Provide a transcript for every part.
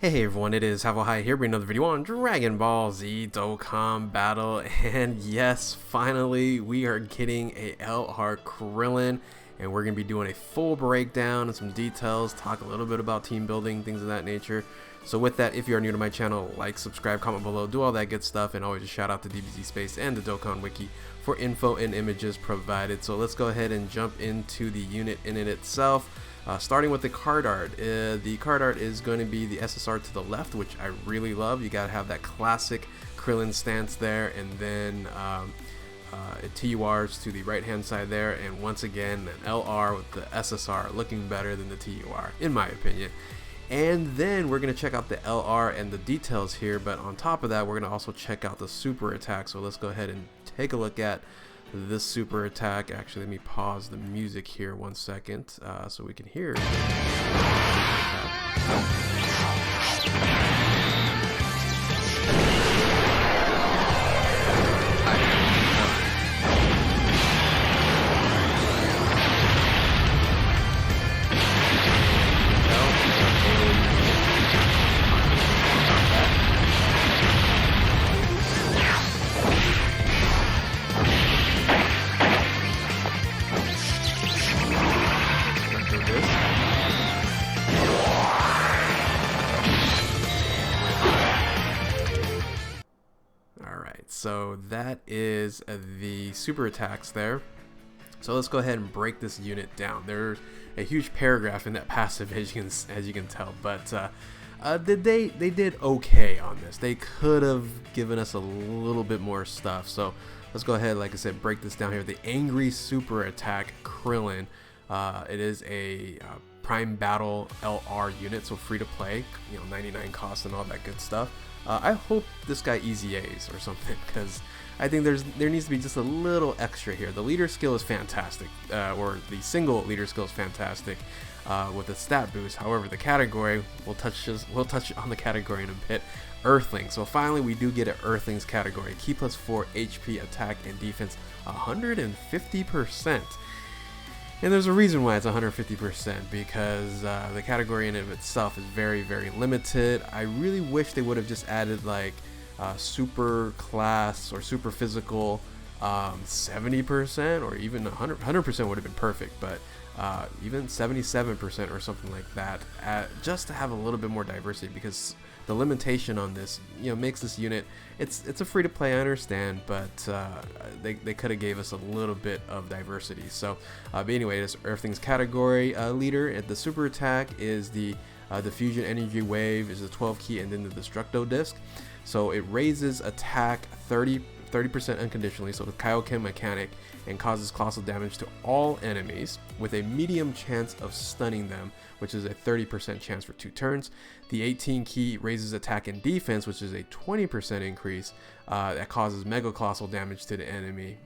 Hey everyone, it is Havo High here, bringing another video on Dragon Ball Z Dokkan Battle, and yes, finally we are getting a LR Krillin, and we're going to be doing a full breakdown and some details, talk a little bit about team building, things of that nature. So with that, if you are new to my channel, like, subscribe, comment below, do all that good stuff, and always a shout out to DBZ Space and the Dokkan Wiki for info and images provided. So let's go ahead and jump into the unit in it itself. Starting with the card art. The card art is going to be the SSR to the left, which I really love. You got to have that classic Krillin stance there, and then TURs to the right hand side there, and once again an LR with the SSR looking better than the TUR in my opinion. And then we're going to check out the LR and the details here, but on top of that we're going to also check out the super attack. So let's go ahead and take a look at this super attack. Actually, let me pause the music here 1 second so we can hear. So that is the super attacks there. So let's go ahead and break this unit down. There's a huge paragraph in that passive, as you can tell, but they did okay on this. They could have given us a little bit more stuff. So let's go ahead, like I said, break this down here. The angry super attack Krillin. It is a Prime Battle LR unit, so free to play, 99 cost and all that good stuff. I hope this guy easy A's or something, because I think there needs to be just a little extra here. The leader skill is fantastic, or the single leader skill is fantastic with the stat boost. However, the category, we'll touch on the category in a bit. Earthling. So finally we do get an Earthlings category. Key plus 4 HP, attack, and defense 150%. And there's a reason why it's 150%, because the category in and of itself is very, very limited. I really wish they would have just added like super class or super physical 70%, or even 100% would have been perfect, but even 77% or something like that, just to have a little bit more diversity, because the limitation on this, makes this unit, it's a free to play, I understand, but they could have gave us a little bit of diversity. So but anyway, this Earthlings category leader at the super attack is the fusion energy wave, is a 12 key, and then the destructo disc. So it raises attack 30% unconditionally, so the Kaioken mechanic, and causes colossal damage to all enemies with a medium chance of stunning them, which is a 30% chance for 2 turns. The 18 key raises attack and defense, which is a 20% increase that causes mega colossal damage to the enemy,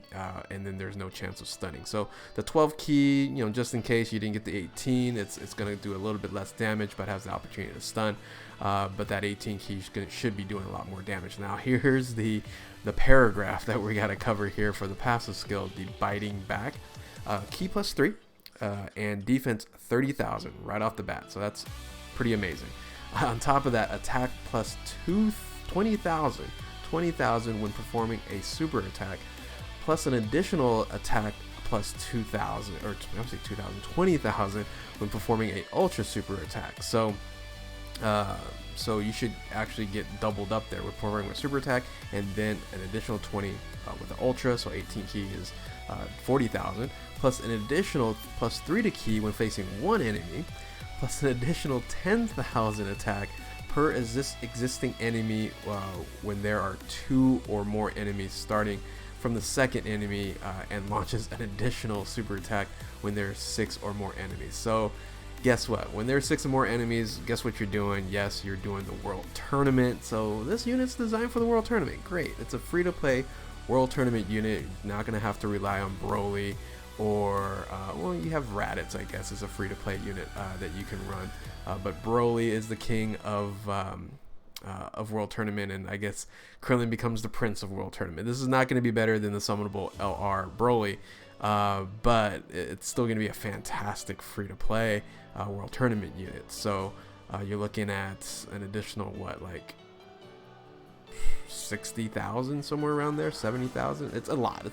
and then there's no chance of stunning. So the 12 key, just in case you didn't get the 18, it's going to do a little bit less damage, but has the opportunity to stun. But that 18 key should be doing a lot more damage. Now here's the paragraph that we got to cover here for the passive skill, the biting back. Key plus 3 and defense 30,000 right off the bat, so that's pretty amazing. On top of that, attack plus 20,000 when performing a super attack, plus an additional attack plus 2,000, or I would say 20,000 when performing a ultra super attack. So so you should actually get doubled up there with performing a super attack, and then an additional 20 with the ultra, so 18 key is 40,000, plus an additional plus 3 to key when facing one enemy, plus an additional 10,000 attack per existing enemy when there are 2 or more enemies starting from the second enemy, and launches an additional super attack when there are 6 or more enemies. So guess what? When there are 6 or more enemies, guess what you're doing? Yes, you're doing the World Tournament. So this unit's designed for the World Tournament. Great. It's a free-to-play World Tournament unit. You're not going to have to rely on Broly, or well, you have Raditz, I guess, is a free-to-play unit that you can run. But Broly is the king of World Tournament, and I guess Krillin becomes the prince of World Tournament. This is not going to be better than the summonable LR Broly, but it's still going to be a fantastic free-to-play World Tournament unit. So you're looking at an additional what, like 60,000, somewhere around there, 70,000. It's a lot.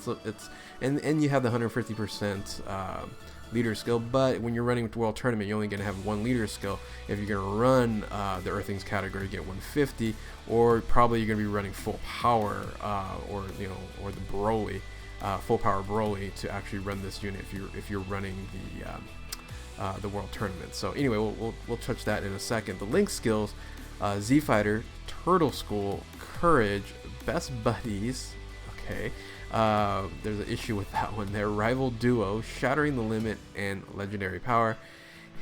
And you have the 150% leader skill, but when you're running with World Tournament, you're only going to have one leader skill. If you're going to run the Earthlings category, you get 150, or probably you're going to be running full power, or the Broly, full power Broly to actually run this unit if you're running the World Tournament. So anyway, we'll touch that in a second. The Link skills: Z Fighter, Turtle School, Courage, Best Buddies. Okay. There's an issue with that one there. Rival Duo, Shattering the Limit, and Legendary Power.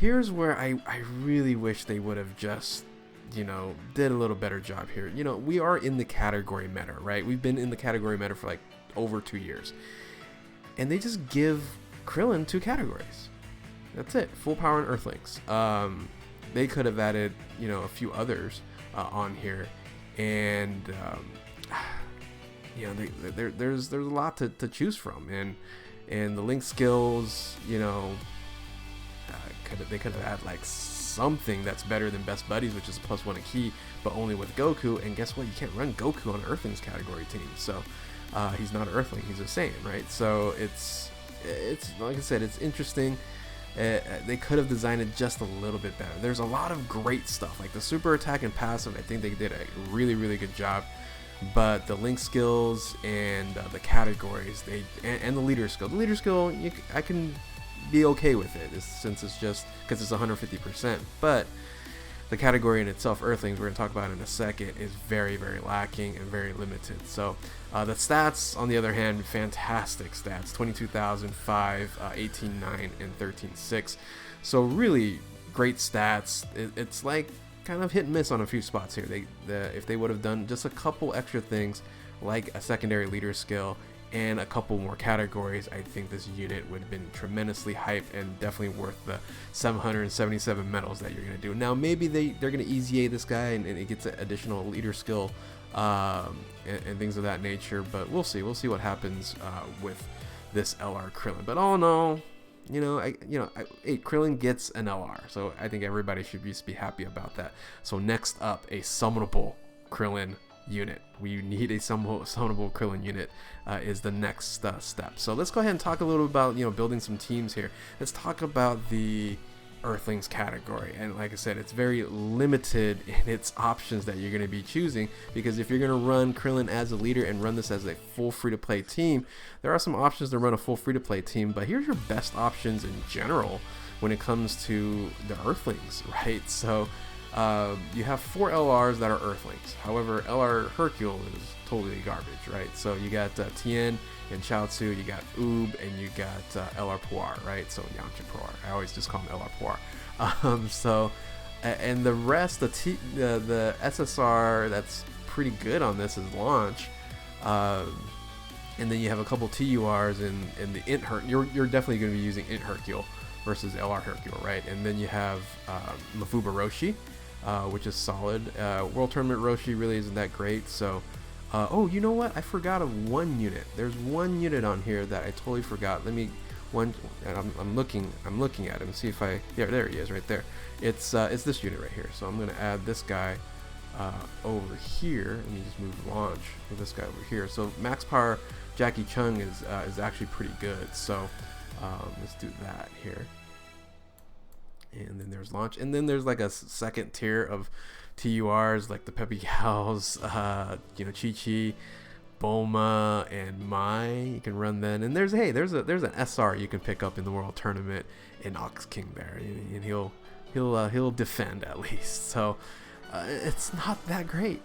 Here's where I really wish they would have just, did a little better job here. We are in the category meta, right? We've been in the category meta for like over 2 years. And they just give Krillin 2 categories. That's it. Full Power and Earthlings. They could have added, a few others on here. And... there's a lot to choose from, and the Link skills, they could have had like something that's better than Best Buddies, which is +1 a key, but only with Goku. And guess what? You can't run Goku on an Earthlings category team, so he's not an Earthling, he's a Saiyan, right? So it's like I said, it's interesting. They could have designed it just a little bit better. There's a lot of great stuff, like the super attack and passive. I think they did a really, really good job. But the Link skills and the categories, and the leader skill. The leader skill, I can be okay with it, since it's just because it's 150%. But the category in itself, Earthlings, we're going to talk about in a second, is very, very lacking and very limited. So the stats, on the other hand, fantastic stats: 22,005, 18,9, and 13,6. So really great stats. It's like kind of hit and miss on a few spots here. If they would have done just a couple extra things, like a secondary leader skill and a couple more categories, I think this unit would have been tremendously hyped and definitely worth the 777 medals that you're going to do. Now maybe they're going to easy A this guy, and it gets an additional leader skill and things of that nature, but we'll see what happens with this LR Krillin. But all in all, Krillin gets an LR, so I think everybody should just be happy about that. So next up, a summonable Krillin unit. We need a summonable Krillin unit is the next step. So let's go ahead and talk a little about building some teams here. Let's talk about the Earthlings category, and like I said, it's very limited in its options that you're going to be choosing, because if you're going to run Krillin as a leader and run this as a full free-to-play team, there are some options to run a full free-to-play team, but here's your best options in general when it comes to the Earthlings, right? So you have 4 LRs that are Earthlings. However, LR Hercule is totally garbage, right? So you got Tien and Chaozu, you got Oob, and you got LR Puar, right? So Yamcha Puar. I always just call him LR Puar. And the rest, the SSR that's pretty good on this is Launch. And then you have a couple TURs in the Int Hercule. You're definitely going to be using Int Hercule versus LR Hercule, right? And then you have Mafuba Roshi, which is solid. World Tournament Roshi really isn't that great, so... oh, you know what? I forgot of one unit. There's one unit on here that I totally forgot. I'm looking at him. See if there he is, right there. It's this unit right here. So I'm gonna add this guy over here. Let me just move Launch with this guy over here. So Max Power Jackie Chung is actually pretty good. So let's do that here. And then there's Launch, and then there's like a second tier of TURs like the Peppy Gals, Chi-Chi, Bulma, and Mai. You can run then, and there's an SR you can pick up in the World Tournament in Ox King there, and he'll defend at least. So it's not that great.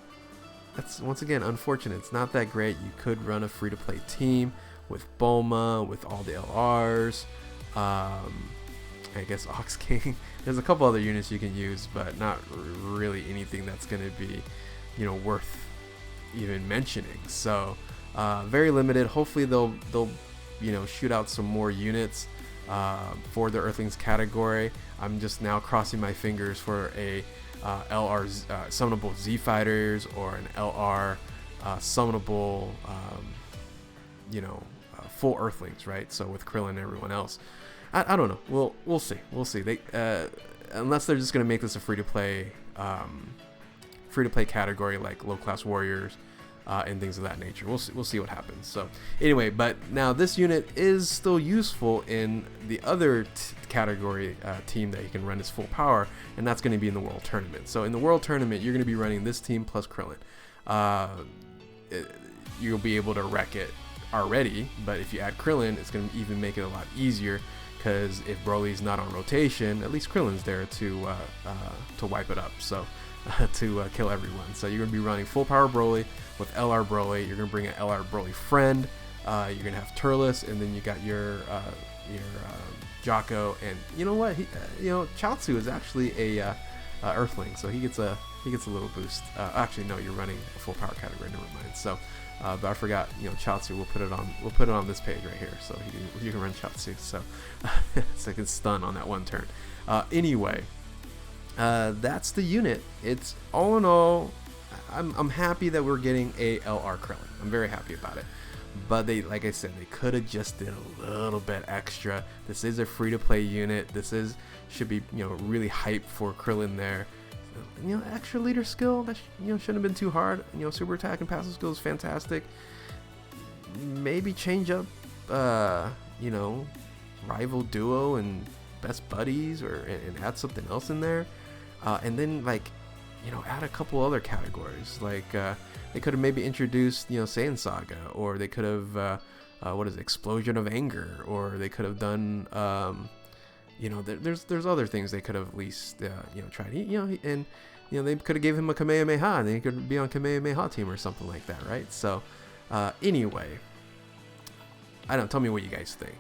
That's once again unfortunate. It's not that great. You could run a free-to-play team with Bulma, with all the LRs. I guess Ox King. There's a couple other units you can use, but not really anything that's going to be, worth even mentioning. So very limited. Hopefully they'll shoot out some more units for the Earthlings category. I'm just now crossing my fingers for a LR summonable Z Fighters, or an LR summonable full Earthlings, right? So with Krillin and everyone else. I don't know. We'll see. They unless they're just gonna make this a free-to-play category like low-class warriors and things of that nature. We'll see what happens. So anyway, but now this unit is still useful in the other category team that you can run as full power, and that's going to be in the World Tournament. So in the World Tournament, you're going to be running this team plus Krillin. You'll be able to wreck it already, but if you add Krillin, it's going to even make it a lot easier, because if Broly's not on rotation, at least Krillin's there to wipe it up. So to kill everyone. So you're going to be running full power Broly with LR Broly. You're going to bring an LR Broly friend. You're going to have Turles, and then you got your Jocko, and you know what? Chaozu is actually a Earthling, so he gets a little boost. Actually, no, you're running a full power category. Never mind. So, but I forgot. Chaozu. We'll put it on this page right here, so you can run Chaozu. So it's like it's stun on that one turn. Anyway. That's the unit. It's all in all, I'm happy that we're getting a LR Krillin. I'm very happy about it. But like I said, they could have just did a little bit extra. This is a free-to-play unit. This should be really hype for Krillin there. Extra leader skill that shouldn't have been too hard. Super attack and passive skill is fantastic. Maybe change up rival duo and best buddies, and add something else in there. And then add a couple other categories. They could have maybe introduced Saiyan Saga, or they could have Explosion of Anger, or they could have done there's other things they could have at least tried. And they could have gave him a Kamehameha, and he could be on Kamehameha team or something like that, right? So anyway, I don't know. Tell me what you guys think.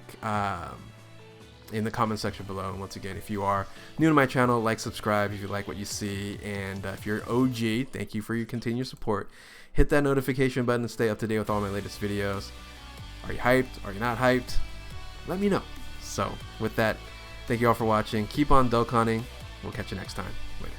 In the comment section below. And once again, if you are new to my channel, like, subscribe if you like what you see, and if you're OG, thank you for your continued support. Hit that notification button to stay up to date with all my latest videos. Are you hyped? Are you not hyped? Let me know. So with that, thank you all for watching. Keep on Dokkaning. We'll catch you next time. Later.